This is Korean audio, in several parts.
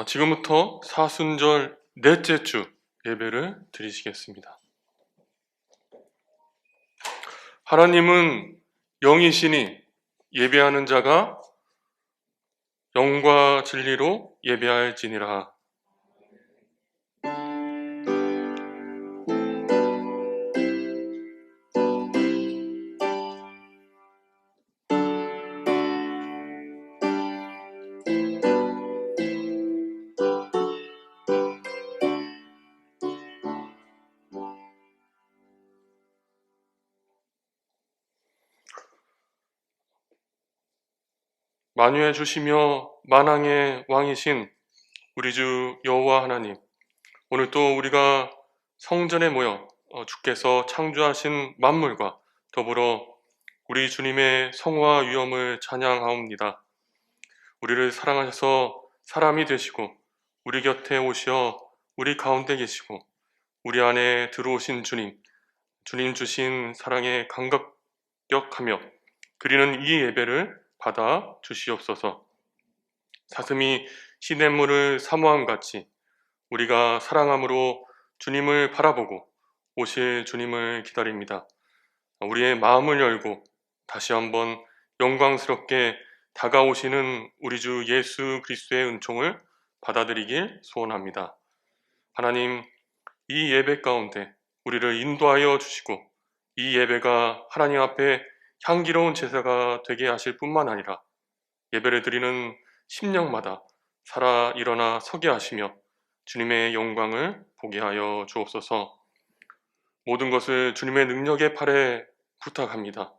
지금부터 사순절 넷째 주 예배를 드리시겠습니다. 하나님은 영이시니 예배하는 자가 영과 진리로 예배할지니라. 만유해 주시며 만왕의 왕이신 우리 주 여호와 하나님, 오늘 또 우리가 성전에 모여 주께서 창조하신 만물과 더불어 우리 주님의 성화 위엄을 찬양하옵니다. 우리를 사랑하셔서 사람이 되시고 우리 곁에 오셔 우리 가운데 계시고 우리 안에 들어오신 주님 주신 사랑에 감격하며 드리는 이 예배를 받아 주시옵소서. 사슴이 시냇물을 사모함 같이 우리가 사랑함으로 주님을 바라보고 오실 주님을 기다립니다. 우리의 마음을 열고 다시 한번 영광스럽게 다가오시는 우리 주 예수 그리스도의 은총을 받아들이길 소원합니다. 하나님, 이 예배 가운데 우리를 인도하여 주시고 이 예배가 하나님 앞에 향기로운 제사가 되게 하실 뿐만 아니라 예배를 드리는 심령마다 살아 일어나 서게 하시며 주님의 영광을 보게 하여 주옵소서. 모든 것을 주님의 능력의 팔에 부탁합니다.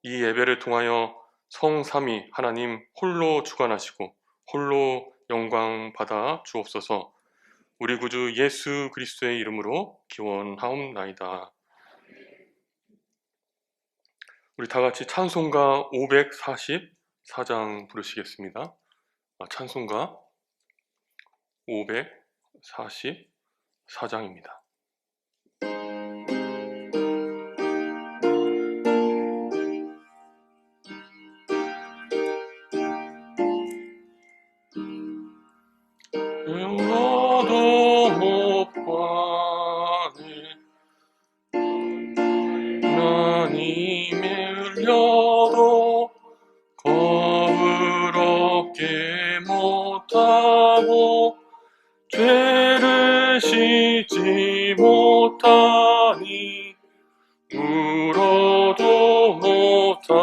이 예배를 통하여 성삼위 하나님 홀로 주관하시고 홀로 영광 받아 주옵소서. 우리 구주 예수 그리스도의 이름으로 기원하옵나이다. 우리 다 같이 찬송가 544장 부르시겠습니다. 찬송가 544장입니다. 너도 못 봐네 하나님의 흘려도 겁을 얻게 못하고 죄를 씻지 못하니 울어도 못하네.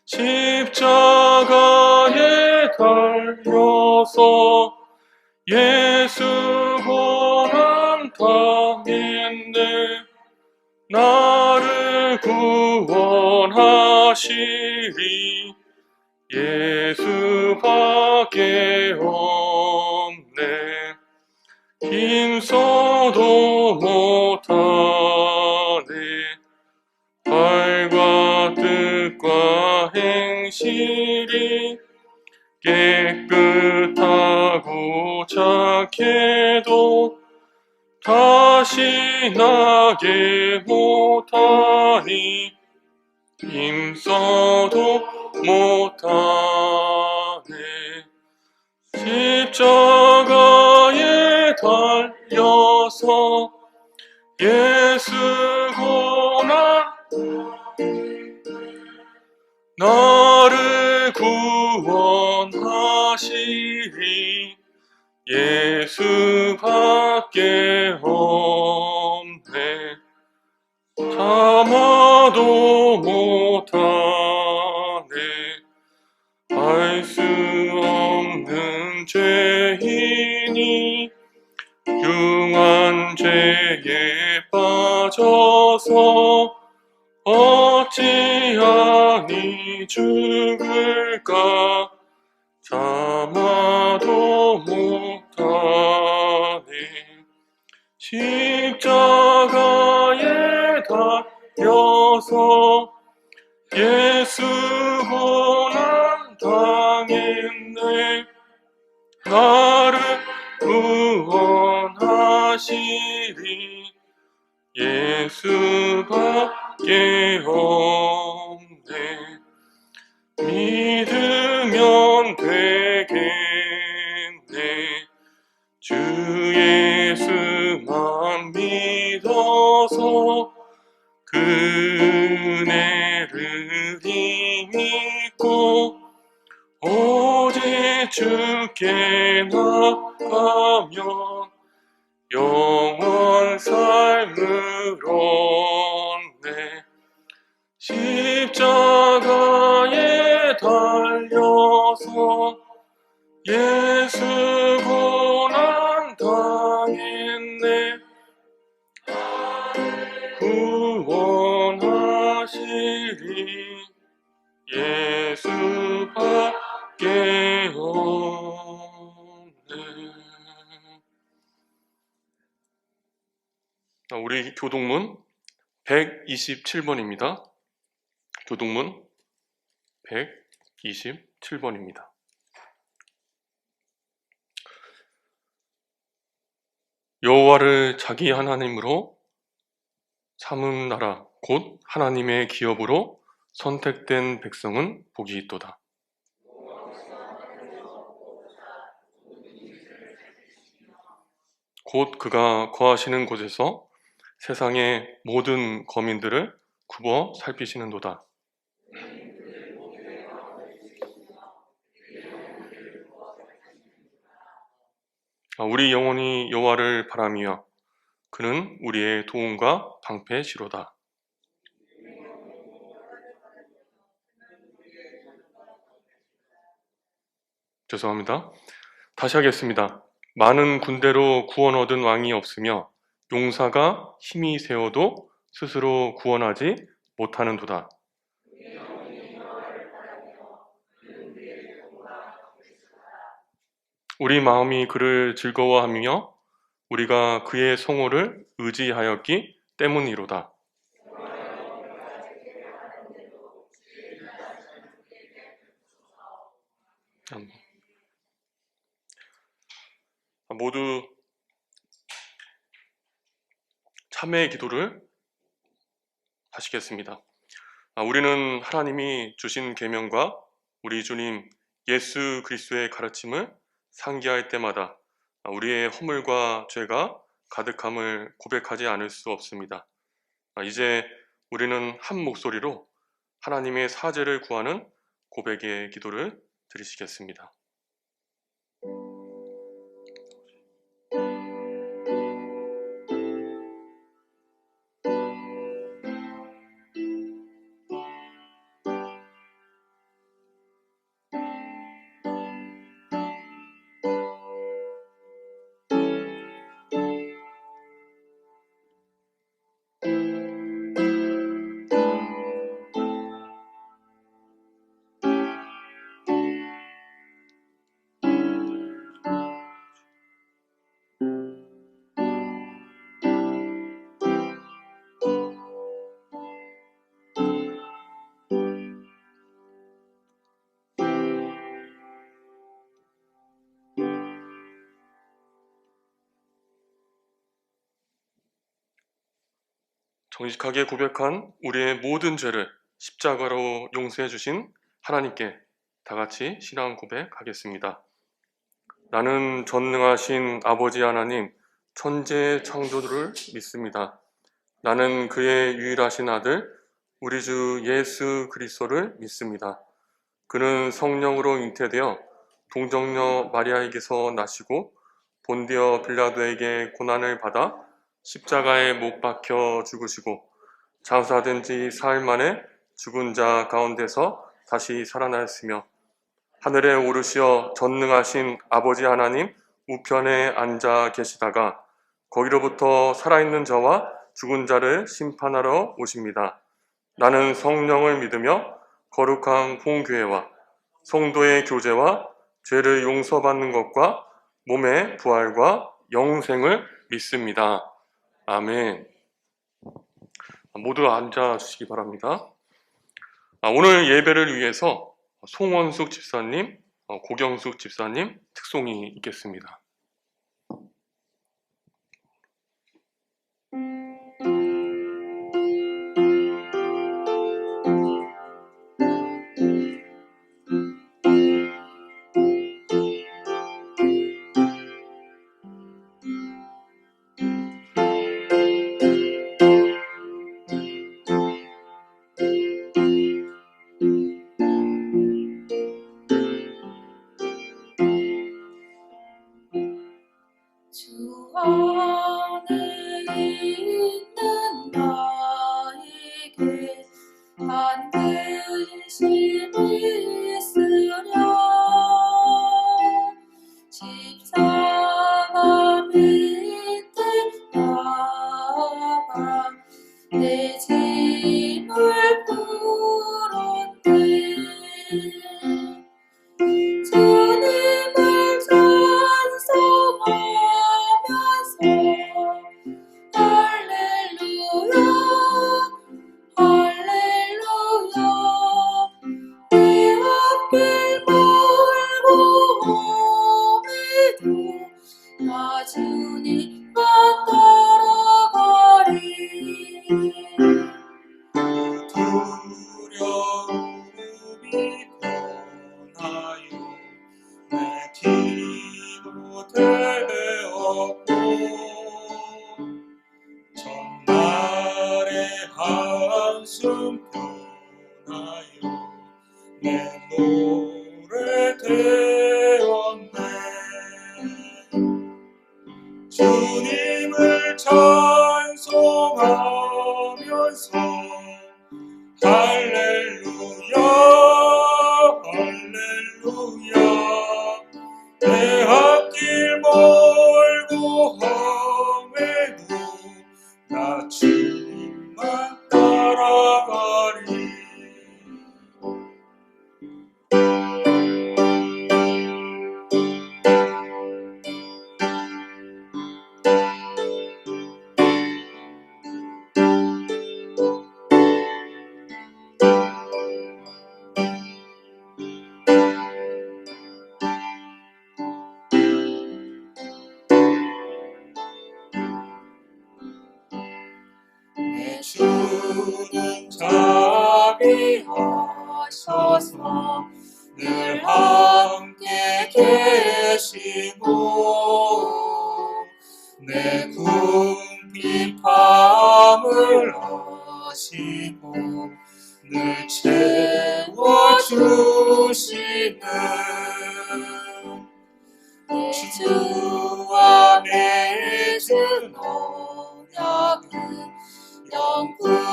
십자가에 달려서 예수 고난 당했네. 나를 구원하시리 예수밖에 없네. 힘써도 못하네. 발과 뜻과 행실이 깨끗하고 착해도 다시 나게 못하니 힘써도 못하네. 십자가에 달려서 예수 고난 나를 구원하시리 예수밖에 없네. 참아도 못하네. 알 수 없는 죄인이 흉한 죄에 빠져서 어찌하니 죽을까. 참아도 못하네. 십자가에 달려서 예수 고난 당했네. 나를 구원하시리 예수밖에 없네. 믿으면 돼 되겠네. 주 예수만 믿어서 그네를 힘입고 오직 주께 나가면 영원 삶을 얻네. 십자가에 달려서 예수 고난 당했네. 구원하시리 예수 밖에 없네. 우리 교동문 127번입니다. 교동문 127번입니다. 여호와를 자기 하나님으로 삼은 나라 곧 하나님의 기업으로 선택된 백성은 복이 있도다. 곧 그가 거하시는 곳에서 세상의 모든 거민들을 굽어 살피시는도다. 우리 영혼이 여호와를 바라며 그는 우리의 도움과 방패시로다. 죄송합니다. 다시 하겠습니다. 많은 군대로 구원 얻은 왕이 없으며 용사가 힘이 세워도 스스로 구원하지 못하는도다. 우리 마음이 그를 즐거워하며 우리가 그의 성호를 의지하였기 때문이로다. 모두 참회의 기도를 하시겠습니다. 우리는 하나님이 주신 계명과 우리 주님 예수 그리스도의 가르침을 상기할 때마다 우리의 허물과 죄가 가득함을 고백하지 않을 수 없습니다. 이제 우리는 한 목소리로 하나님의 사죄를 구하는 고백의 기도를 드리시겠습니다. 정직하게 고백한 우리의 모든 죄를 십자가로 용서해 주신 하나님께 다 같이 신앙 고백하겠습니다. 나는 전능하신 아버지 하나님 천지의 창조주를 믿습니다. 나는 그의 유일하신 아들 우리 주 예수 그리스도를 믿습니다. 그는 성령으로 잉태되어 동정녀 마리아에게서 나시고 본디어 빌라도에게 고난을 받아 십자가에 못 박혀 죽으시고 장사된 지 사흘 만에 죽은 자 가운데서 다시 살아나셨으며 하늘에 오르시어 전능하신 아버지 하나님 우편에 앉아 계시다가 거기로부터 살아있는 자와 죽은 자를 심판하러 오십니다. 나는 성령을 믿으며 거룩한 공교회와 성도의 교제와 죄를 용서받는 것과 몸의 부활과 영생을 믿습니다. 아멘. 모두 앉아주시기 바랍니다. 오늘 예배를 위해서 송원숙 집사님, 고경숙 집사님 특송이 있겠습니다. 안에 있는 나에게 단 근심이 있으랴. 십자가 밑에 나가 내 짐을 풀었네. 주님을 찬송하면서 할렐루야 할렐루야. 내 앞길 멀고 험해도 나 주님만 따라가리. 두려움이 떠나요. 내 기도 되었고 전날의 한숨 떠나요. 내 노래 되었네. 주님을 찬송하면서 할렐루야 할렐루야. 내 앞길 멀고 험해도 나 주님만 따라가리. 내 주는 자비하셔서 늘 함께 계시고 내 궁핍함을 아시고 늘 채워주시는 주 안에 준 언약은 영불변하시니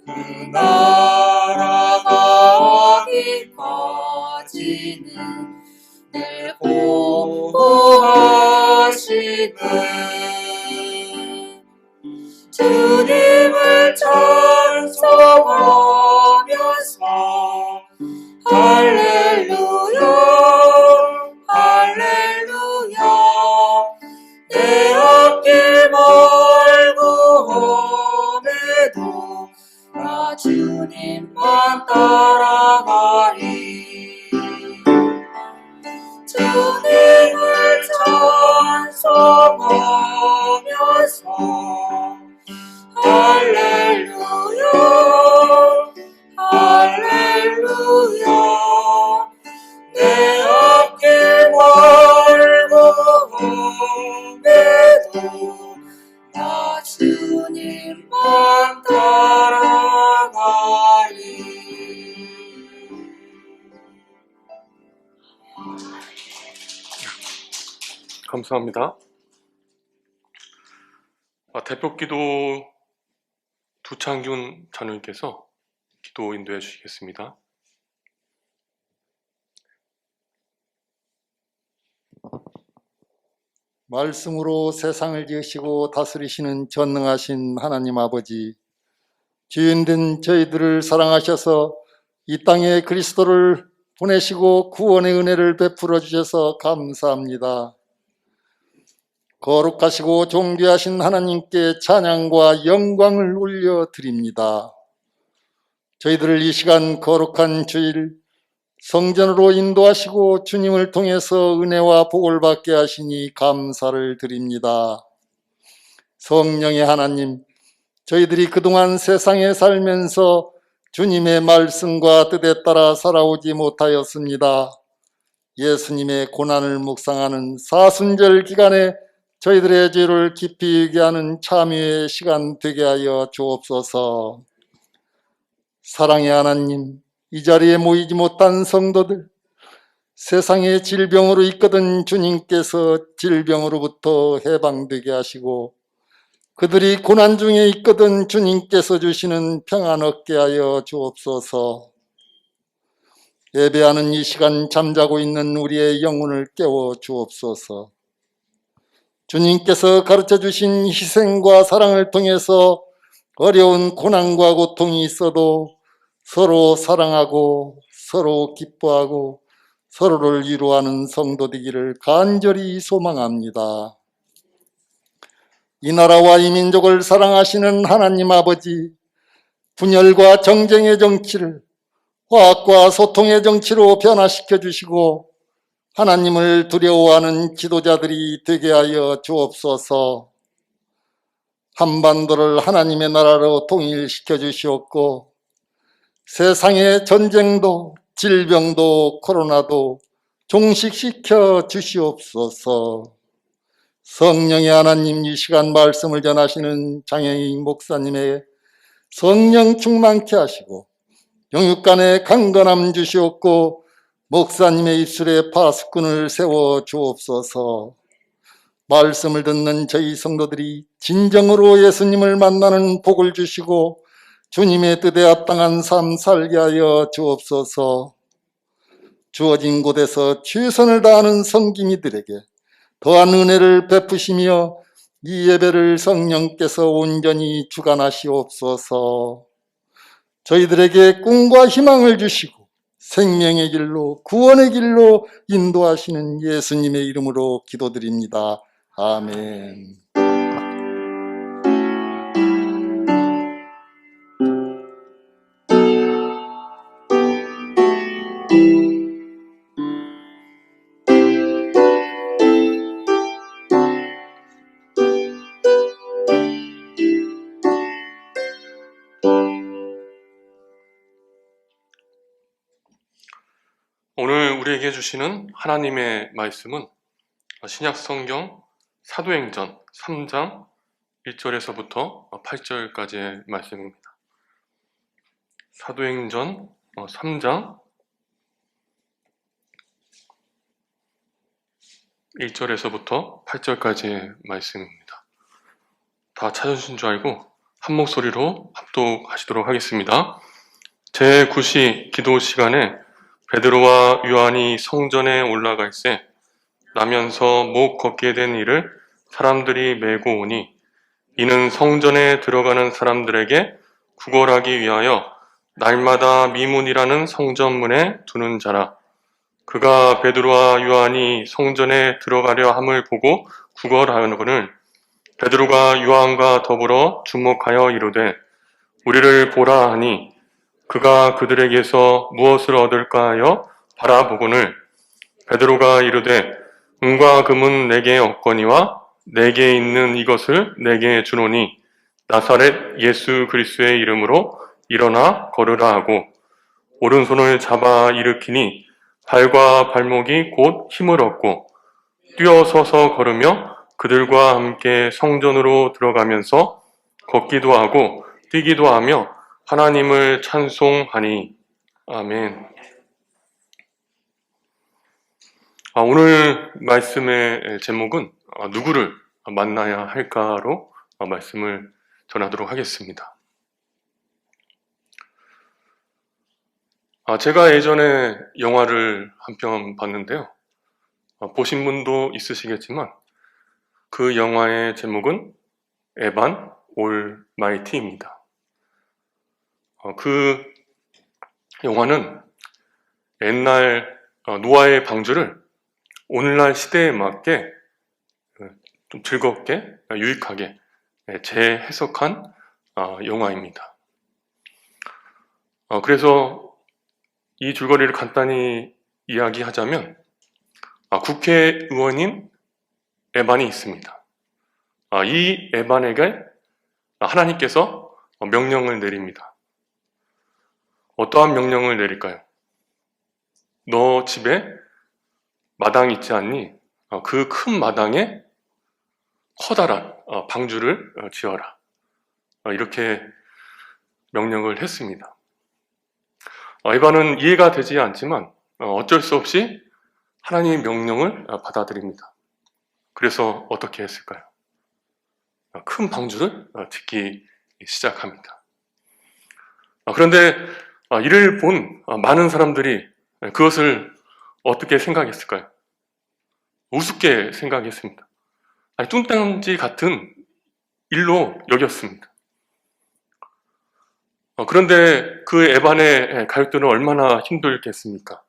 그 나라 가기까지는 늘 보호하시는 주님을 찬송하면서 할렐루야 할렐루야. 내 앞길 멀고 험해도 나 주님만 따라가리. 주님을 찬송하면서 할렐루야 할렐루야. 내 앞길 멀고 험해도 나 주님만 따라가리. 감사합니다. 대표기도 두창균 자녀님께서 기도 인도해 주시겠습니다. 말씀으로 세상을 지으시고 다스리시는 전능하신 하나님 아버지, 죄인된 저희들을 사랑하셔서 이 땅에 그리스도를 보내시고 구원의 은혜를 베풀어 주셔서 감사합니다. 거룩하시고 존귀하신 하나님께 찬양과 영광을 올려드립니다. 저희들을 이 시간 거룩한 주일 성전으로 인도하시고 주님을 통해서 은혜와 복을 받게 하시니 감사를 드립니다. 성령의 하나님, 저희들이 그동안 세상에 살면서 주님의 말씀과 뜻에 따라 살아오지 못하였습니다. 예수님의 고난을 묵상하는 사순절 기간에 저희들의 죄를 깊이 회개하는 참회의 시간 되게 하여 주옵소서. 사랑의 하나님, 이 자리에 모이지 못한 성도들, 세상에 질병으로 있거든 주님께서 질병으로부터 해방되게 하시고 그들이 고난 중에 있거든 주님께서 주시는 평안 얻게 하여 주옵소서. 예배하는 이 시간 잠자고 있는 우리의 영혼을 깨워 주옵소서. 주님께서 가르쳐 주신 희생과 사랑을 통해서 어려운 고난과 고통이 있어도 서로 사랑하고 서로 기뻐하고 서로를 위로하는 성도 되기를 간절히 소망합니다. 이 나라와 이 민족을 사랑하시는 하나님 아버지, 분열과 정쟁의 정치를 화합과 소통의 정치로 변화시켜 주시고 하나님을 두려워하는 지도자들이 되게 하여 주옵소서. 한반도를 하나님의 나라로 통일시켜 주시옵고 세상의 전쟁도 질병도 코로나도 종식시켜 주시옵소서. 성령의 하나님, 이 시간 말씀을 전하시는 장혜인 목사님의 성령 충만케 하시고 영육간에 강건함 주시옵고 목사님의 입술에 파수꾼을 세워 주옵소서. 말씀을 듣는 저희 성도들이 진정으로 예수님을 만나는 복을 주시고 주님의 뜻에 합당한 삶 살게 하여 주옵소서. 주어진 곳에서 최선을 다하는 성김이들에게 더한 은혜를 베푸시며 이 예배를 성령께서 온전히 주관하시옵소서. 저희들에게 꿈과 희망을 주시고 생명의 길로 구원의 길로 인도하시는 예수님의 이름으로 기도드립니다. 아멘. 오늘 우리에게 주시는 하나님의 말씀은 신약 성경 사도행전 3장 1절에서부터 8절까지의 말씀입니다. 사도행전 3장 1절에서부터 8절까지의 말씀입니다. 다 찾으신 줄 알고 한 목소리로 합독하시도록 하겠습니다. 제9시 기도 시간에 베드로와 요한이 성전에 올라가 있에 나면서 못 걷게 된 이를 사람들이 메고 오니 이는 성전에 들어가는 사람들에게 구걸하기 위하여 날마다 미문이라는 성전문에 두는 자라. 그가 베드로와 요한이 성전에 들어가려 함을 보고 구걸하거늘 베드로가 요한과 더불어 주목하여 이르되 우리를 보라 하니 그가 그들에게서 무엇을 얻을까 하여 바라보거늘 베드로가 이르되 은과 금은 내게 없거니와 내게 있는 이것을 내게 주노니 나사렛 예수 그리스도의 이름으로 일어나 걸으라 하고 오른손을 잡아 일으키니 발과 발목이 곧 힘을 얻고 뛰어서서 걸으며 그들과 함께 성전으로 들어가면서 걷기도 하고 뛰기도 하며 하나님을 찬송하니. 아멘. 오늘 말씀의 제목은 누구를 만나야 할까로 말씀을 전하도록 하겠습니다. 제가 예전에 영화를 한 편 봤는데요. 보신 분도 있으시겠지만 그 영화의 제목은 에반 올마이티입니다. 그 영화는 옛날 노아의 방주를 오늘날 시대에 맞게 좀 즐겁게 유익하게 재해석한 영화입니다. 그래서 이 줄거리를 간단히 이야기하자면 국회의원인 에반이 있습니다. 이 에반에게 하나님께서 명령을 내립니다. 어떠한 명령을 내릴까요? 너 집에 마당 있지 않니? 그 큰 마당에 커다란 방주를 지어라. 이렇게 명령을 했습니다. 에반은 이해가 되지 않지만 어쩔 수 없이 하나님의 명령을 받아들입니다. 그래서 어떻게 했을까요? 큰 방주를 짓기 시작합니다. 그런데 이를 본 많은 사람들이 그것을 어떻게 생각했을까요? 우습게 생각했습니다. 뚱딴지 같은 일로 여겼습니다. 그런데 그 에반의 가족들은 얼마나 힘들겠습니까?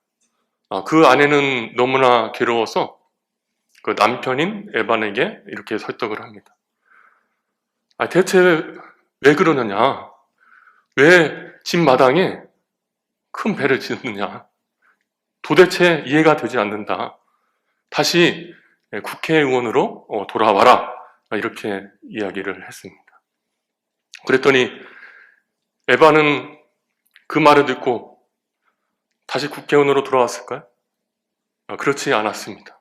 그 아내는 너무나 괴로워서 그 남편인 에반에게 이렇게 설득을 합니다. 대체 왜 그러느냐? 왜 집 마당에 큰 배를 짓느냐? 도대체 이해가 되지 않는다. 다시 국회의원으로 돌아와라. 이렇게 이야기를 했습니다. 그랬더니 에바는 그 말을 듣고 다시 국회의원으로 돌아왔을까요? 그렇지 않았습니다.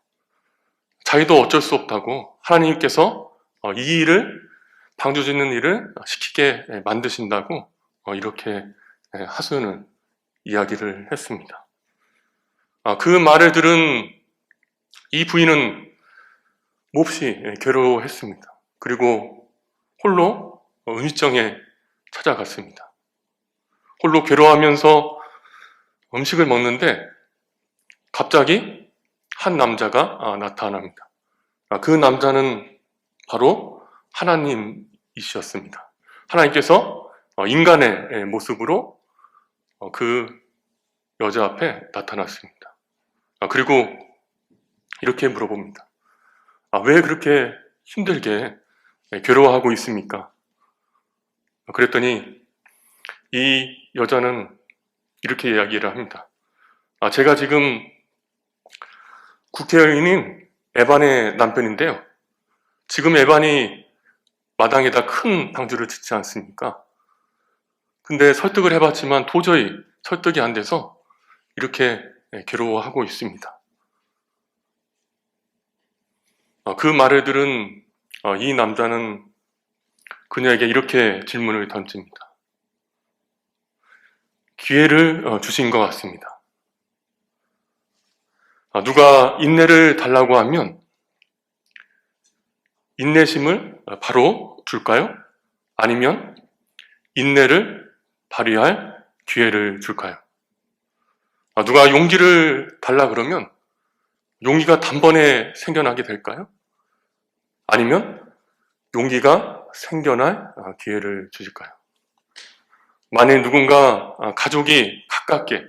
자기도 어쩔 수 없다고 하나님께서 이 일을, 방주 짓는 일을 시키게 만드신다고 이렇게 하소연을 이야기를 했습니다. 그 말을 들은 이 부인은 몹시 괴로워했습니다. 그리고 홀로 음식점에 찾아갔습니다. 홀로 괴로워하면서 음식을 먹는데 갑자기 한 남자가 나타납니다. 그 남자는 바로 하나님이셨습니다. 하나님께서 인간의 모습으로 그 여자 앞에 나타났습니다. 그리고 이렇게 물어봅니다. 왜 그렇게 힘들게 괴로워하고 있습니까? 그랬더니 이 여자는 이렇게 이야기를 합니다. 제가 지금 국회의원인 에반의 남편인데요. 지금 에반이 마당에다 큰 방주를 짓지 않습니까? 근데 설득을 해봤지만 도저히 설득이 안 돼서 이렇게 괴로워하고 있습니다. 그 말을 들은 이 남자는 그녀에게 이렇게 질문을 던집니다. 기회를 주신 것 같습니다. 누가 인내를 달라고 하면 인내심을 바로 줄까요? 아니면 인내를 발휘할 기회를 줄까요? 누가 용기를 달라 그러면 용기가 단번에 생겨나게 될까요? 아니면 용기가 생겨날 기회를 주실까요? 만약 누군가 가족이 가깝게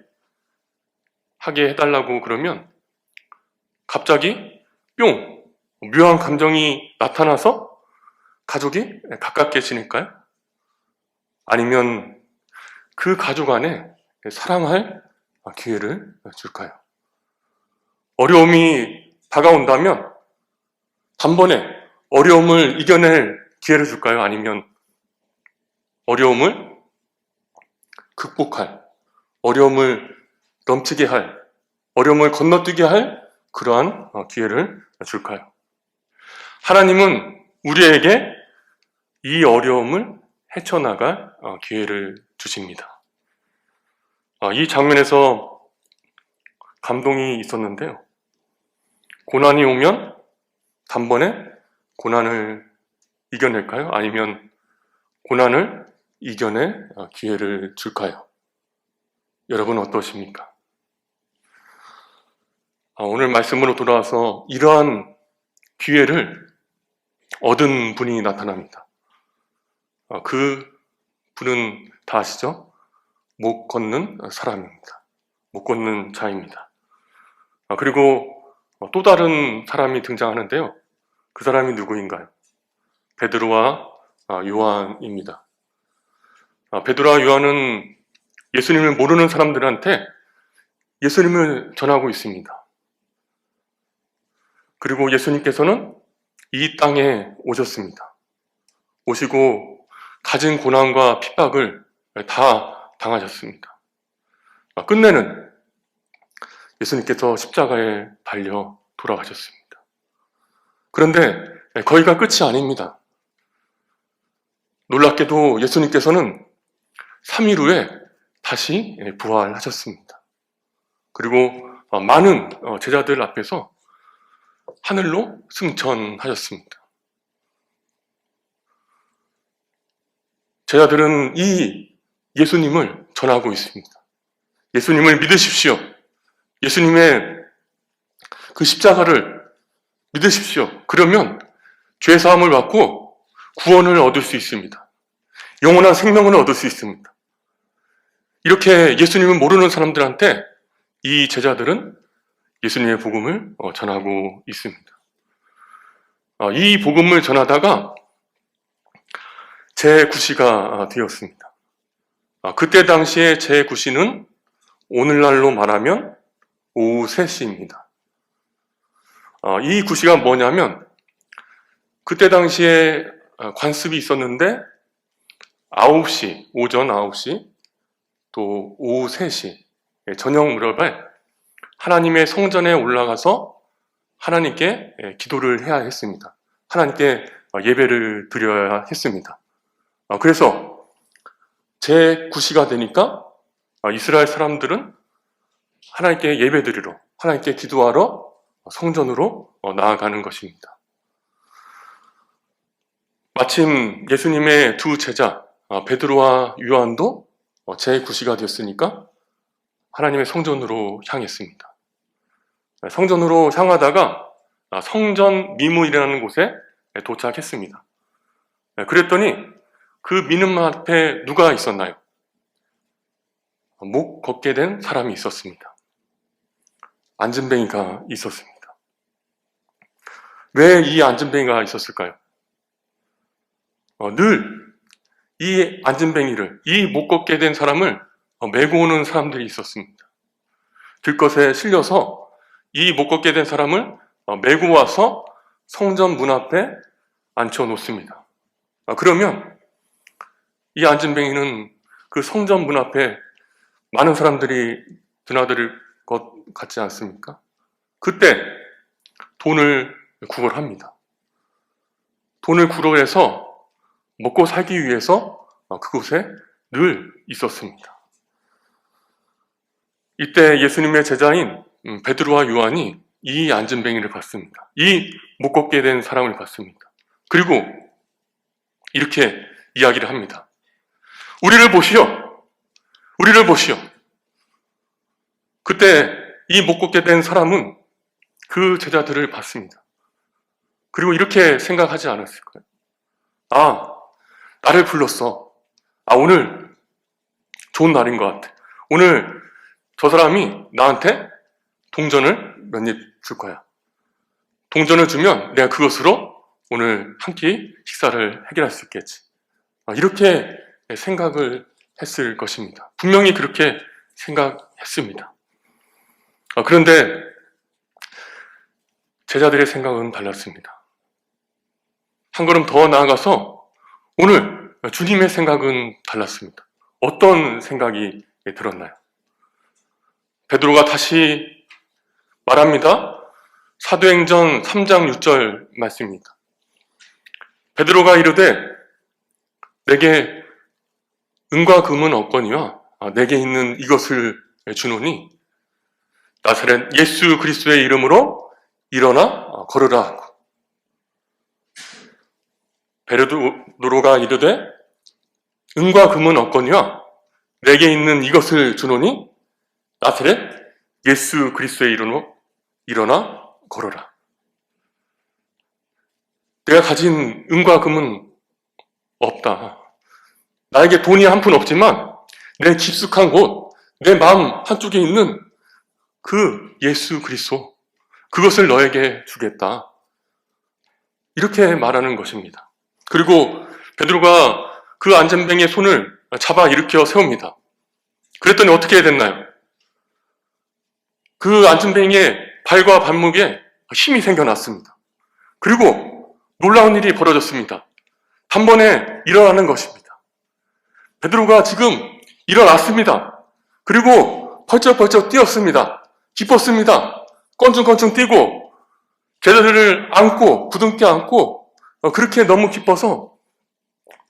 하게 해달라고 그러면 갑자기 뿅! 묘한 감정이 나타나서 가족이 가깝게 지낼까요? 아니면 그 가족 안에 사랑할 기회를 줄까요? 어려움이 다가온다면 단번에 어려움을 이겨낼 기회를 줄까요? 아니면 어려움을 극복할, 어려움을 넘치게 할, 어려움을 건너뛰게 할 그러한 기회를 줄까요? 하나님은 우리에게 이 어려움을 헤쳐나갈 기회를 주십니다. 이 장면에서 감동이 있었는데요. 고난이 오면 단번에 고난을 이겨낼까요? 아니면 고난을 이겨낼 기회를 줄까요? 여러분 어떠십니까? 오늘 말씀으로 돌아와서 이러한 기회를 얻은 분이 나타납니다. 그 분은 다 아시죠? 못 걷는 사람입니다. 못 걷는 자입니다. 그리고 또 다른 사람이 등장하는데요. 그 사람이 누구인가요? 베드로와 요한입니다. 베드로와 요한은 예수님을 모르는 사람들한테 예수님을 전하고 있습니다. 그리고 예수님께서는 이 땅에 오셨습니다. 오시고 가진 고난과 핍박을 다 당하셨습니다. 끝내는 예수님께서 십자가에 달려 돌아가셨습니다. 그런데 거기가 끝이 아닙니다. 놀랍게도 예수님께서는 3일 후에 다시 부활하셨습니다. 그리고 많은 제자들 앞에서 하늘로 승천하셨습니다. 제자들은 이 예수님을 전하고 있습니다. 예수님을 믿으십시오. 예수님의 그 십자가를 믿으십시오. 그러면 죄사함을 받고 구원을 얻을 수 있습니다. 영원한 생명을 얻을 수 있습니다. 이렇게 예수님을 모르는 사람들한테 이 제자들은 예수님의 복음을 전하고 있습니다. 이 복음을 전하다가 제9시가 되었습니다. 그때 당시에 제9시는 오늘날로 말하면 오후 3시입니다. 이 9시가 뭐냐면 그때 당시에 관습이 있었는데 9시, 오전 9시, 또 오후 3시, 저녁 무렵에 하나님의 성전에 올라가서 하나님께 기도를 해야 했습니다. 하나님께 예배를 드려야 했습니다. 그래서 제9시가 되니까 이스라엘 사람들은 하나님께 예배 드리러, 하나님께 기도하러 성전으로 나아가는 것입니다. 마침 예수님의 두 제자 베드로와 요한도 제9시가 되었으니까 하나님의 성전으로 향했습니다. 성전으로 향하다가 성전 미문이라는 곳에 도착했습니다. 그랬더니 그 미문 앞에 누가 있었나요? 목 걷게 된 사람이 있었습니다. 안진뱅이가 있었습니다. 왜 이 안진뱅이가 있었을까요? 늘 이 안진뱅이를, 이 못 걷게 된 사람을 메고 오는 사람들이 있었습니다. 들것에 실려서 이 못 걷게 된 사람을 메고 와서 성전 문 앞에 앉혀 놓습니다. 그러면 이 안진뱅이는 그 성전 문 앞에 많은 사람들이 드나들 것 같지 않습니까? 그때 돈을 구걸합니다. 돈을 구걸해서 먹고 살기 위해서 그곳에 늘 있었습니다. 이때 예수님의 제자인 베드로와 요한이 이 안진뱅이를 봤습니다. 이 못 걷게 된 사람을 봤습니다. 그리고 이렇게 이야기를 합니다. 우리를 보시오. 우리를 보시오. 그때 이 못 걷게 된 사람은 그 제자들을 봤습니다. 그리고 이렇게 생각하지 않았을까요? 나를 불렀어. 오늘 좋은 날인 것 같아. 오늘 저 사람이 나한테 동전을 몇 입 줄 거야. 동전을 주면 내가 그것으로 오늘 한 끼 식사를 해결할 수 있겠지. 이렇게 생각을 했을 것입니다. 분명히 그렇게 생각했습니다. 그런데 제자들의 생각은 달랐습니다. 한 걸음 더 나아가서 오늘 주님의 생각은 달랐습니다. 어떤 생각이 들었나요? 베드로가 다시 말합니다. 사도행전 3장 6절 말씀입니다. 베드로가 이르되 내게 은과 금은 없거니와 내게 있는 이것을 주노니 나사렛 예수 그리스도의 이름으로 일어나 걸으라 하고, 베드로가 이르되 은과 금은 없거니와 내게 있는 이것을 주노니 나사렛 예수 그리스도의 이름으로 일어나 걸어라. 내가 가진 은과 금은 없다. 나에게 돈이 한 푼 없지만 내 깊숙한 곳, 내 마음 한쪽에 있는 그 예수 그리스도, 그것을 너에게 주겠다. 이렇게 말하는 것입니다. 그리고 베드로가 그 안진뱅이의 손을 잡아 일으켜 세웁니다. 그랬더니 어떻게 됐나요? 그 안진뱅이의 발과 발목에 힘이 생겨났습니다. 그리고 놀라운 일이 벌어졌습니다. 단번에 일어나는 것입니다. 베드로가 지금 일어났습니다. 그리고 벌쩍벌쩍 뛰었습니다. 기뻤습니다. 껑충껑충 뛰고 제자들을 안고 부둥켜 안고 그렇게 너무 기뻐서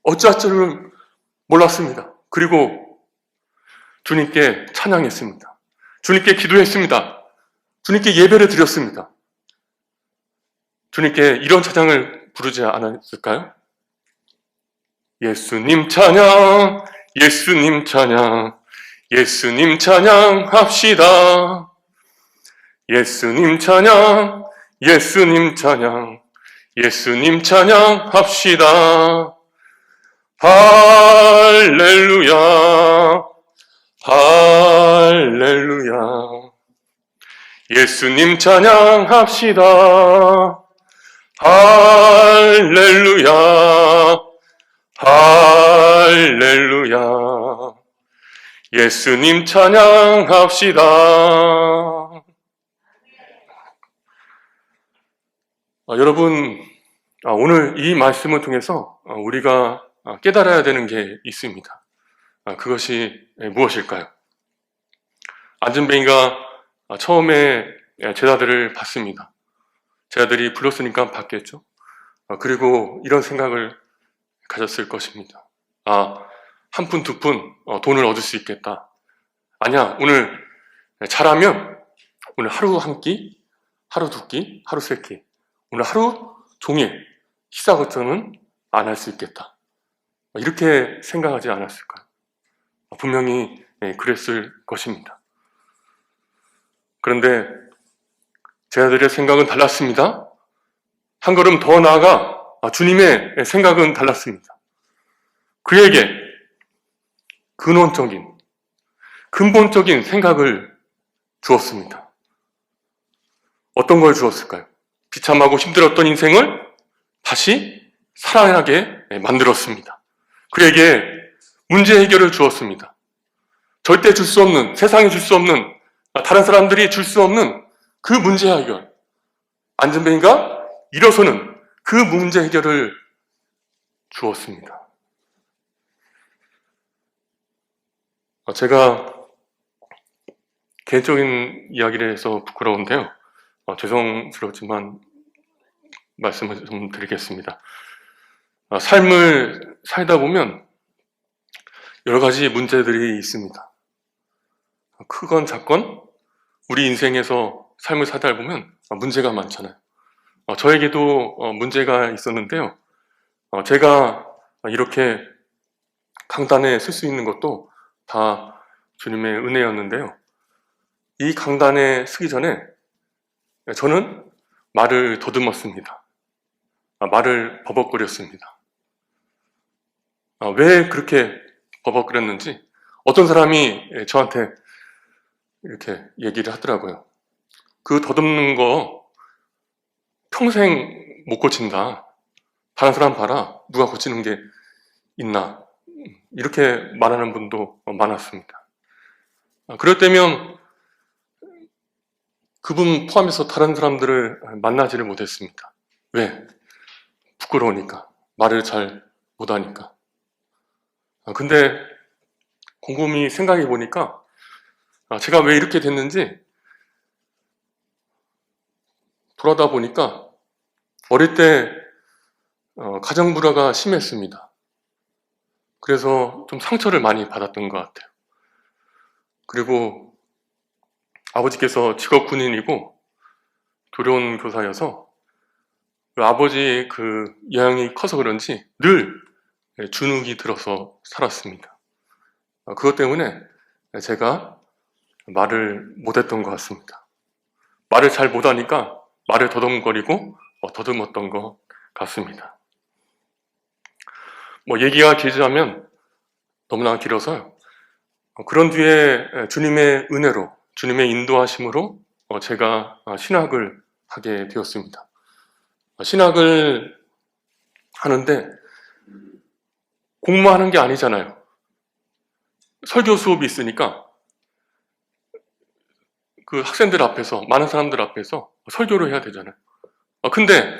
어찌할 줄을 몰랐습니다. 그리고 주님께 찬양했습니다. 주님께 기도했습니다. 주님께 예배를 드렸습니다. 주님께 이런 찬양을 부르지 않았을까요? 예수님 찬양, 예수님 찬양, 예수님 찬양합시다. 예수님 찬양, 예수님 찬양, 예수님 찬양합시다. 할렐루야, 할렐루야. 예수님 찬양합시다. 할렐루야, 할렐루야. 예수님 찬양합시다. 여러분, 오늘 이 말씀을 통해서 우리가 깨달아야 되는 게 있습니다. 그것이 무엇일까요? 안전뱅이가 처음에 제자들을 봤습니다. 제자들이 불렀으니까 받겠죠. 그리고 이런 생각을 가졌을 것입니다. 한 푼, 두 푼 돈을 얻을 수 있겠다. 아니야, 오늘 잘하면 오늘 하루 한 끼, 하루 두 끼, 하루 세 끼, 오늘 하루 종일 식사 걱정은 안 할 수 있겠다. 이렇게 생각하지 않았을까요? 분명히 그랬을 것입니다. 그런데 제자들의 생각은 달랐습니다. 한 걸음 더 나아가 주님의 생각은 달랐습니다. 그에게 근원적인, 근본적인 생각을 주었습니다. 어떤 걸 주었을까요? 비참하고 힘들었던 인생을 다시 살아나게 만들었습니다. 그에게 문제 해결을 주었습니다. 절대 줄 수 없는, 세상이 줄 수 없는, 다른 사람들이 줄 수 없는 그 문제 해결. 안전뱅이가 일어서는 그 문제 해결을 주었습니다. 제가 개인적인 이야기를 해서 부끄러운데요. 죄송스럽지만 말씀을 좀 드리겠습니다. 삶을 살다 보면 여러 가지 문제들이 있습니다. 크건 작건 우리 인생에서 삶을 살다 보면 문제가 많잖아요. 저에게도 문제가 있었는데요. 제가 이렇게 강단에 설 수 있는 것도 다 주님의 은혜였는데요. 이 강단에 서기 전에 저는 말을 더듬었습니다. 말을 버벅거렸습니다. 왜 그렇게 버벅거렸는지 어떤 사람이 저한테 이렇게 얘기를 하더라고요. 그 더듬는 거 평생 못 고친다. 다른 사람 봐라. 누가 고치는 게 있나. 이렇게 말하는 분도 많았습니다. 그럴 때면 그분 포함해서 다른 사람들을 만나지를 못했습니다. 왜? 부끄러우니까. 말을 잘 못하니까. 근데 곰곰이 생각해 보니까 제가 왜 이렇게 됐는지 돌아다 보니까 어릴 때 가정 불화가 심했습니다. 그래서 좀 상처를 많이 받았던 것 같아요. 그리고 아버지께서 직업 군인이고 교련 교사여서 아버지의 그 영향이 커서 그런지 늘 주눅이 들어서 살았습니다. 그것 때문에 제가 말을 못했던 것 같습니다. 말을 잘 못하니까 말을 더듬거리고 더듬었던 것 같습니다. 얘기가 길자면 너무나 길어서요. 그런 뒤에 주님의 은혜로, 주님의 인도하심으로 제가 신학을 하게 되었습니다. 신학을 하는데 공부하는 게 아니잖아요. 설교 수업이 있으니까 그 학생들 앞에서, 많은 사람들 앞에서 설교를 해야 되잖아요. 근데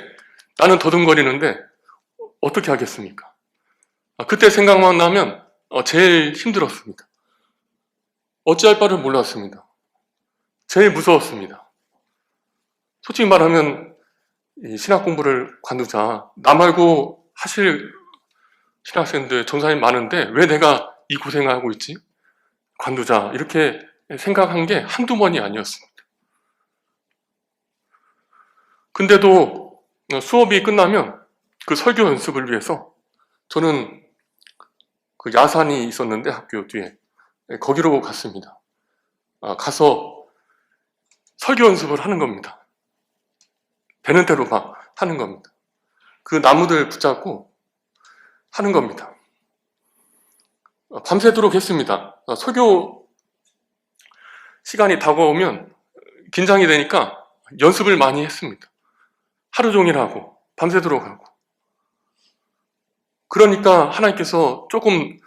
나는 더듬거리는데 어떻게 하겠습니까? 그때 생각만 나면 제일 힘들었습니다. 어찌할 바를 몰랐습니다. 제일 무서웠습니다. 솔직히 말하면 이 신학 공부를 관두자. 나 말고 하실 신학생들, 전사님 많은데 왜 내가 이 고생을 하고 있지? 관두자. 이렇게 생각한 게 한두 번이 아니었습니다. 근데도 수업이 끝나면 그 설교 연습을 위해서 저는 그 야산이 있었는데 학교 뒤에 거기로 갔습니다. 가서 설교 연습을 하는 겁니다. 되는 대로 막 하는 겁니다. 그 나무들 붙잡고 하는 겁니다. 밤새도록 했습니다. 설교 시간이 다가오면 긴장이 되니까 연습을 많이 했습니다. 하루 종일 하고 밤새도록 하고. 그러니까 하나님께서 조금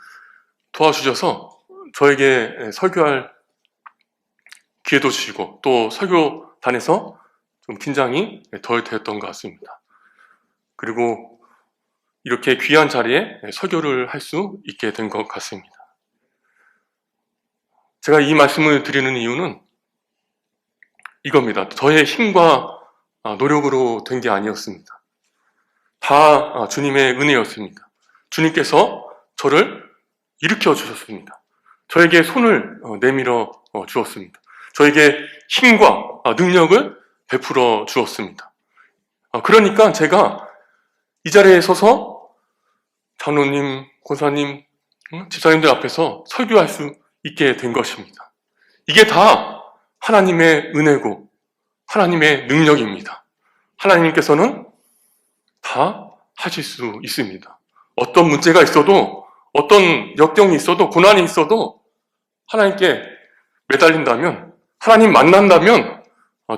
도와주셔서 저에게 설교할 기회도 주시고 또 설교단에서 좀 긴장이 덜 되었던 것 같습니다. 그리고 이렇게 귀한 자리에 설교를 할 수 있게 된 것 같습니다. 제가 이 말씀을 드리는 이유는 이겁니다. 저의 힘과 노력으로 된 게 아니었습니다. 다 주님의 은혜였습니다. 주님께서 저를 일으켜 주셨습니다. 저에게 손을 내밀어 주었습니다. 저에게 힘과 능력을 베풀어 주었습니다. 그러니까 제가 이 자리에 서서 장로님, 권사님, 집사님들 앞에서 설교할 수 있게 된 것입니다. 이게 다 하나님의 은혜고 하나님의 능력입니다. 하나님께서는 다 하실 수 있습니다. 어떤 문제가 있어도 어떤 역경이 있어도 고난이 있어도 하나님께 매달린다면 하나님 만난다면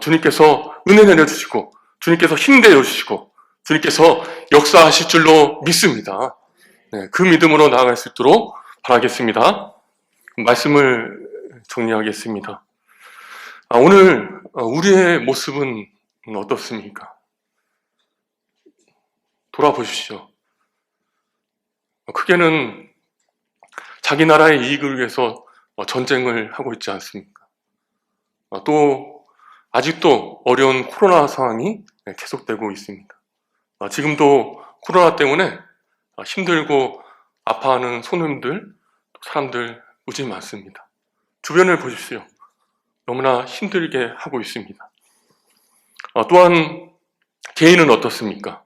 주님께서 은혜 내려주시고 주님께서 힘 내려주시고 주님께서 역사하실 줄로 믿습니다. 네, 그 믿음으로 나아갈 수 있도록 바라겠습니다. 말씀을 정리하겠습니다. 오늘 우리의 모습은 어떻습니까? 돌아보십시오. 크게는 자기 나라의 이익을 위해서 전쟁을 하고 있지 않습니까? 또 아직도 어려운 코로나 상황이 계속되고 있습니다. 지금도 코로나 때문에 힘들고 아파하는 손님들, 사람들 무지 많습니다. 주변을 보십시오. 너무나 힘들게 하고 있습니다. 또한 개인은 어떻습니까?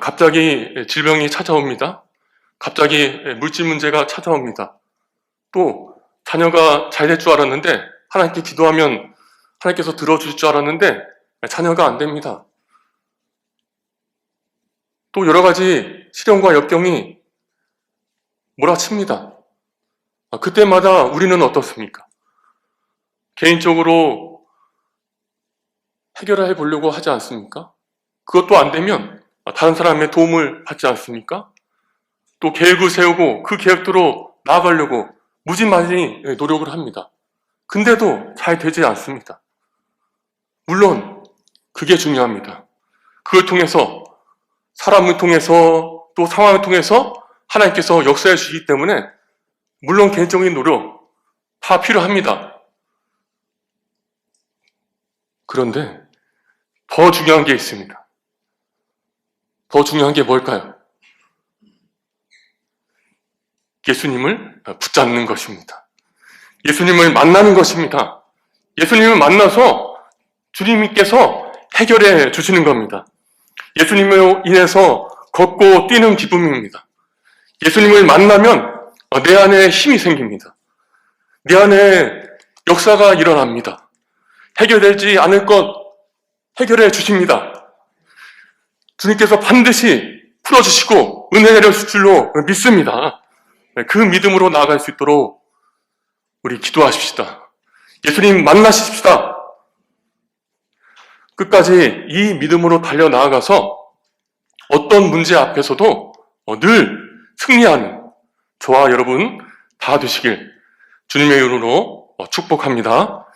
갑자기 질병이 찾아옵니다. 갑자기 물질 문제가 찾아옵니다. 또 자녀가 잘 될 줄 알았는데 하나님께 기도하면 하나님께서 들어줄 줄 알았는데 자녀가 안 됩니다. 또 여러 가지 시련과 역경이 몰아칩니다. 그때마다 우리는 어떻습니까? 개인적으로 해결해 보려고 하지 않습니까? 그것도 안 되면 다른 사람의 도움을 받지 않습니까? 또 계획을 세우고 그 계획대로 나아가려고 무지 많이 노력을 합니다. 근데도 잘 되지 않습니다. 물론 그게 중요합니다. 그걸 통해서 사람을 통해서 또 상황을 통해서 하나님께서 역사해 주시기 때문에 물론 개인적인 노력 다 필요합니다. 그런데 더 중요한 게 있습니다. 더 중요한 게 뭘까요? 예수님을 붙잡는 것입니다. 예수님을 만나는 것입니다. 예수님을 만나서 주님께서 해결해 주시는 겁니다. 예수님으로 인해서 걷고 뛰는 기쁨입니다. 예수님을 만나면 내 안에 힘이 생깁니다. 내 안에 역사가 일어납니다. 해결되지 않을 것 해결해 주십니다. 주님께서 반드시 풀어주시고 은혜 내려줄 줄로 믿습니다. 그 믿음으로 나아갈 수 있도록 우리 기도하십시다. 예수님 만나십시다. 끝까지 이 믿음으로 달려나아가서 어떤 문제 앞에서도 늘 승리하는 저와 여러분 다 되시길 주님의 이름으로 축복합니다.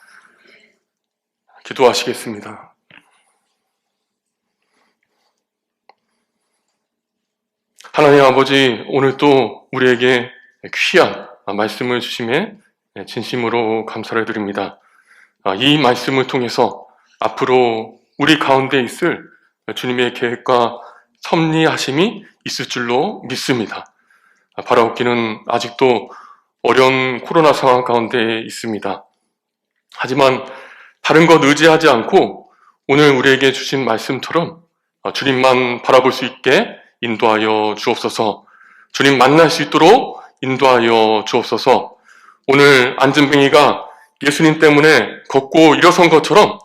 기도하시겠습니다. 하나님 아버지, 오늘 또 우리에게 귀한 말씀을 주심에 진심으로 감사를 드립니다. 이 말씀을 통해서 앞으로 우리 가운데 있을 주님의 계획과 섭리하심이 있을 줄로 믿습니다. 바라옵기는 아직도 어려운 코로나 상황 가운데 있습니다. 하지만 다른 것 의지하지 않고 오늘 우리에게 주신 말씀처럼 주님만 바라볼 수 있게 인도하여 주옵소서. 주님 만날 수 있도록 인도하여 주옵소서. 오늘 안진뱅이가 예수님 때문에 걷고 일어선 것처럼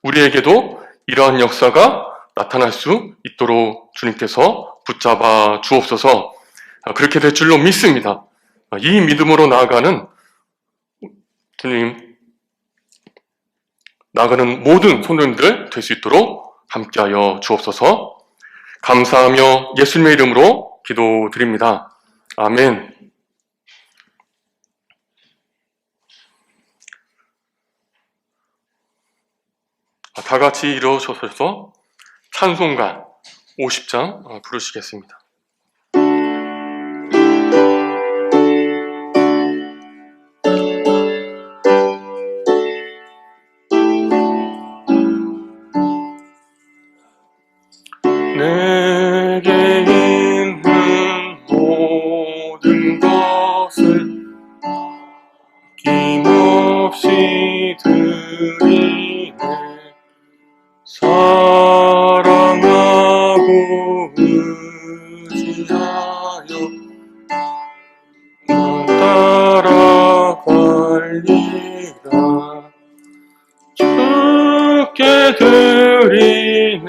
우리에게도 이러한 역사가 나타날 수 있도록 주님께서 붙잡아 주옵소서. 그렇게 될 줄로 믿습니다. 이 믿음으로 나아가는 주님, 나아가는 모든 성도님들 될 수 있도록 함께하여 주옵소서. 감사하며 예수님의 이름으로 기도드립니다. 아멘. 다 같이 일어서셔서 찬송가 50장 부르시겠습니다. 내게 있는 모든 것을 힘없이 드리네. 사랑하고 의지하여 따라갈리라. 주께 드리네.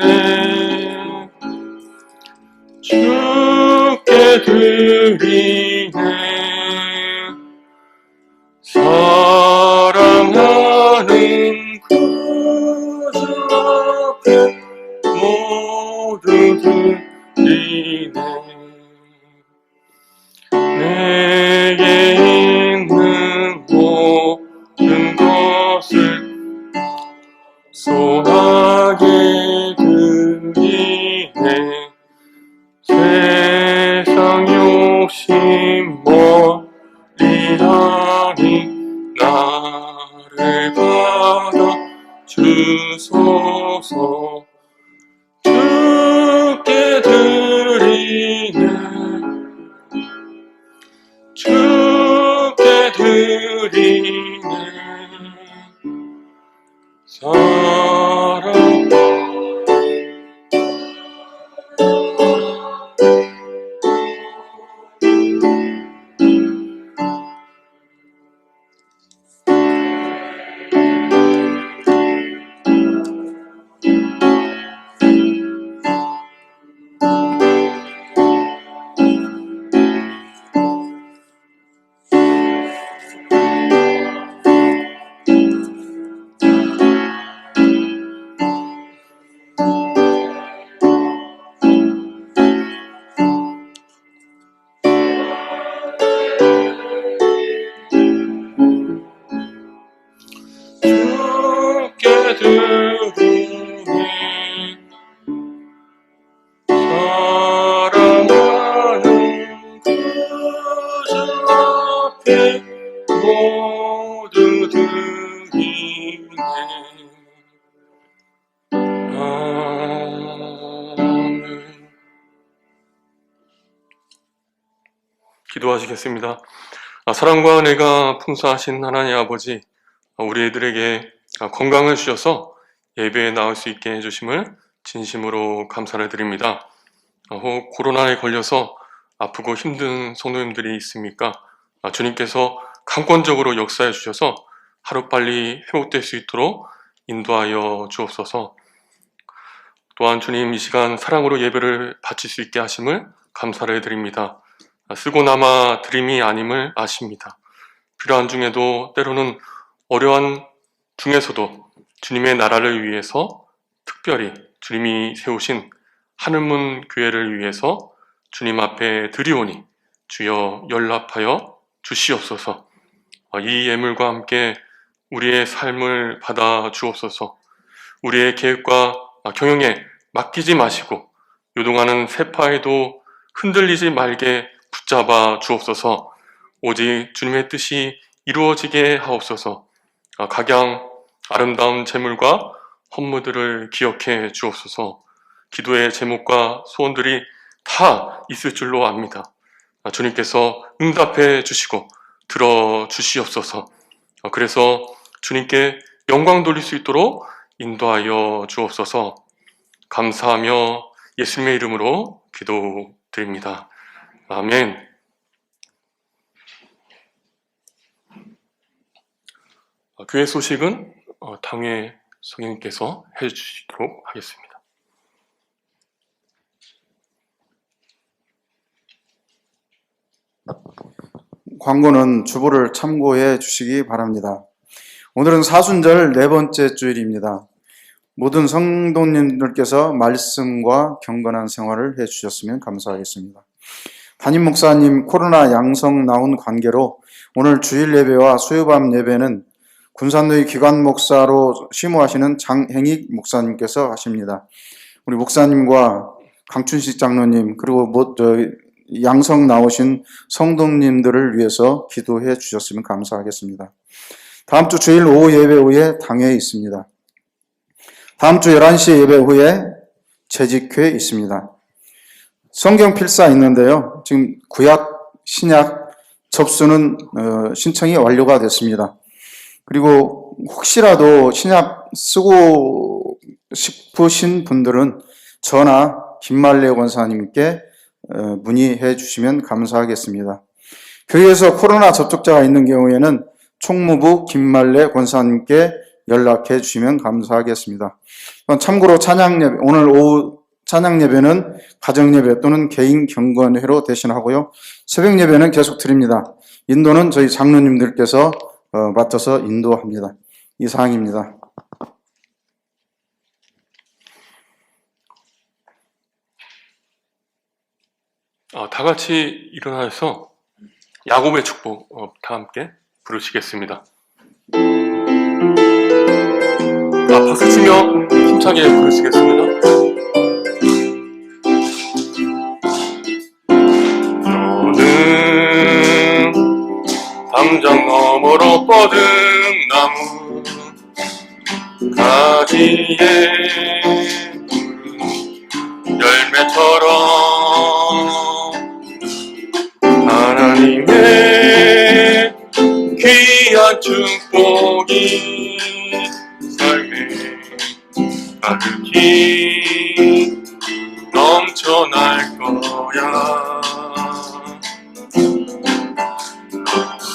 주께 드리네. 사랑하는 구주 앞에 모두 드리네. 내게 있는 모든 것을 소하게 드리네. 세상 욕심 멀리 하니 나를 받아 주소서. 주께 드리네. 주께 드리네. 사랑 주께 드리네. 사랑하는 구주 앞에 모두 드리네. 아멘. 기도하시겠습니다. 사랑과 은혜가 풍성하신 하나님 아버지, 우리 애들에게 건강을 주셔서 예배에 나올 수 있게 해주심을 진심으로 감사를 드립니다. 혹 코로나에 걸려서 아프고 힘든 성도님들이 있습니까? 주님께서 강권적으로 역사해 주셔서 하루빨리 회복될 수 있도록 인도하여 주옵소서. 또한 주님 이 시간 사랑으로 예배를 바칠 수 있게 하심을 감사를 드립니다. 쓰고 남아 드림이 아님을 아십니다. 필요한 중에도 때로는 어려운 중에서도 주님의 나라를 위해서 특별히 주님이 세우신 하늘문 교회를 위해서 주님 앞에 드리오니 주여 연락하여 주시옵소서. 이 예물과 함께 우리의 삶을 받아 주옵소서. 우리의 계획과 경영에 맡기지 마시고 요동하는 세파에도 흔들리지 말게 붙잡아 주옵소서. 오직 주님의 뜻이 이루어지게 하옵소서. 각양 아름다운 재물과 헌물들을 기억해 주옵소서. 기도의 제목과 소원들이 다 있을 줄로 압니다. 주님께서 응답해 주시고 들어 주시옵소서. 그래서 주님께 영광 돌릴 수 있도록 인도하여 주옵소서. 감사하며 예수님의 이름으로 기도드립니다. 아멘. 교회 소식은 당회 성인님께서 해주시도록 하겠습니다. 광고는 주보를 참고해 주시기 바랍니다. 오늘은 사순절 네 번째 주일입니다. 모든 성도님들께서 말씀과 경건한 생활을 해주셨으면 감사하겠습니다. 담임 목사님 코로나 양성 나온 관계로 오늘 주일 예배와 수요밤 예배는 군산노이 기관 목사로 심우하시는 장행익 목사님께서 하십니다. 우리 목사님과 강춘식 장로님 그리고 양성 나오신 성도님들을 위해서 기도해 주셨으면 감사하겠습니다. 다음 주 주일 오후 예배 후에 당회에 있습니다. 다음 주 11시 예배 후에 재직회 있습니다. 성경 필사 있는데요. 지금 구약, 신약 접수는 신청이 완료가 됐습니다. 그리고 혹시라도 신약 쓰고 싶으신 분들은 저나 김말래 권사님께 문의해 주시면 감사하겠습니다. 교회에서 코로나 접촉자가 있는 경우에는 총무부 김말래 권사님께 연락해 주시면 감사하겠습니다. 참고로 찬양예배, 오늘 오후 찬양예배는 가정예배 또는 개인 경건회로 대신하고요. 새벽예배는 계속 드립니다. 인도는 저희 장로님들께서 맡아서 인도합니다. 이상입니다. 다 같이 일어나서 야곱의 축복 다 함께 부르시겠습니다. 박수 치며 힘차게 부르시겠습니다. 너는 담장 너머로 뻗은 나무 가지에 열매처럼 하나님의 귀한 축복이 삶에 가득히 넘쳐날 거야.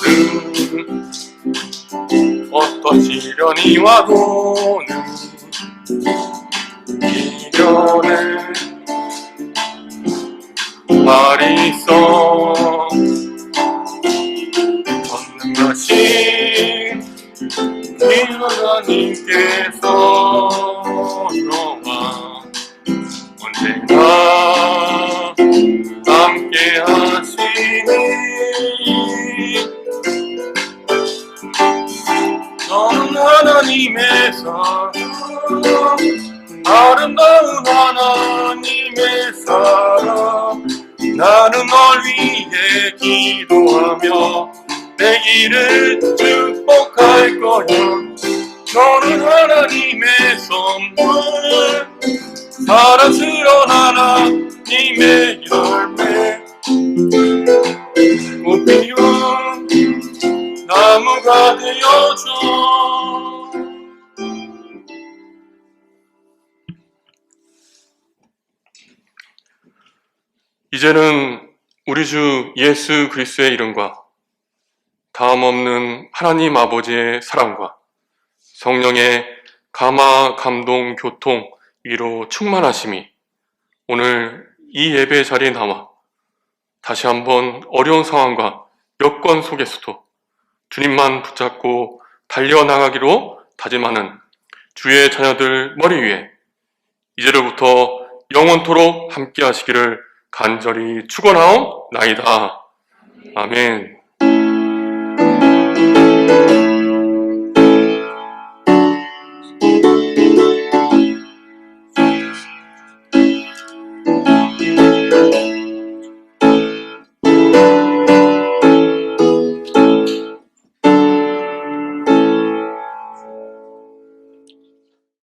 너는 어떤 시련이 와도는 미련에 말이 있어 얻는 것이 하나님께서 너와 언제나 함께 하시니 너는 하나님의 사랑 아름다운 하나님의 사랑 나는 널 위해 기도하며 내 길을 축복할 거야. 너는 하나님의 선물 사랑스러운 하나님의 열매 꽃 피운 나무가 되어줘. 이제는 우리 주 예수 그리스도의 이름과 다음 없는 하나님 아버지의 사랑과 성령의 감화, 감동, 교통, 위로 충만하심이 오늘 이 예배 자리에 나와 다시 한번 어려운 상황과 여건 속에서도 주님만 붙잡고 달려나가기로 다짐하는 주의 자녀들 머리 위에 이제로부터 영원토록 함께 하시기를 간절히 축원하옵나이다. 아멘.